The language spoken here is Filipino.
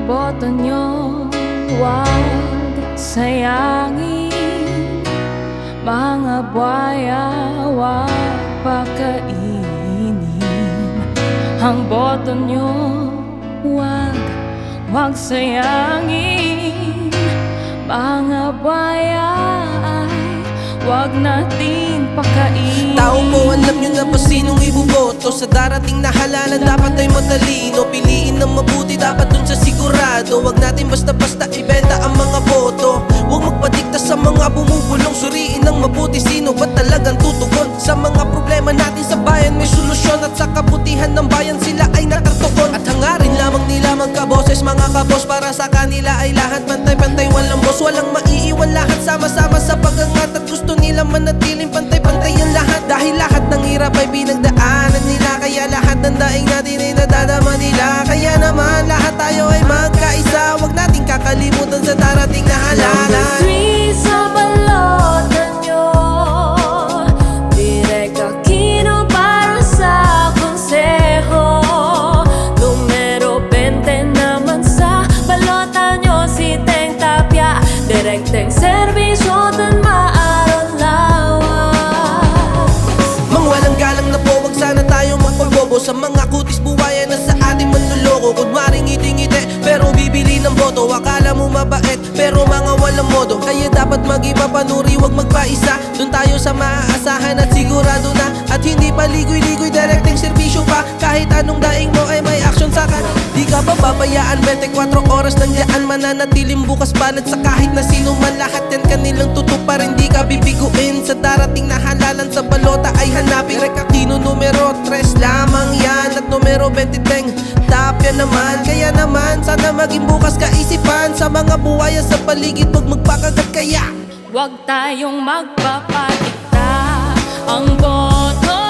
boto nyo, wag sayangin. Mga buhaya, wag pakainin. Ang boto nyo, wag sayangin. Mga buhaya ay wag natin pakainin. Tao mo, alam nyo na ba sinong iboboto? Sa darating na halalan dapat ay matalino. Piliin ng mabuti, dapat dun sa sigurado. Wag natin basta-basta ibenta ang mga boto. Huwag magpadikta sa mga bumubulong. Suriin ng mabuti sino ba talagang tutugon sa mga problema natin sa bayan. May solusyon at sa kabutihan ng bayan sila ay nakatugon. At hangarin lamang nila magkaboses, mga kabos. Para sa kanila ay lahat pantay-pantay, walang boss. Walang maiiwan, lahat sama-sama sa pagangat. At gusto nila manatiling pantay-pantay ang lahat. Dahil lahat ng hirap ay pinagdaanan nila. Kaya lahat ng daing natin ay nadadama nila. Kaya naman lahat tayo ay magkaisa. Huwag nating kakalimutan sa darating na halalan. Number 3 sa balota nyo, Direk Aquino para sa konseho. Numero 20 naman sa balota nyo, si Teng Tapia. Direk Teng serbisyo dun maaralawan. Mang walang galang na po, wag sana tayo magpagbobo sa mga kutis buwaya na sa ating manluloko. Kunwaring ngiti-ngiti pero bibili ng boto. Akala mo mabait pero mga walang modo. Kaya dapat maging mapanuri, wag magpaisa. Doon tayo sa maaasahan at sigurado na. At hindi paligoy-ligoy, direkteng serbisyo pa. Kahit anong daing mo ay may action sa kan. Di ka pa babayaan, 24 oras nang diyaan. Mananatiling bukas banat sa kahit na sino man. Lahat yan kanilang tutuparin, di ka bibiguin. Sa darating na halalan sa balota ay hanapin. Direk Aquino numero 3 lamang yan. At numero 20 Teng Tapia naman. Kaya naman sana maging bukas kaisipan. Sa mga buhaya sa paligid, wag magpakagat kaya Huwag tayong magpapadikta. Ang boto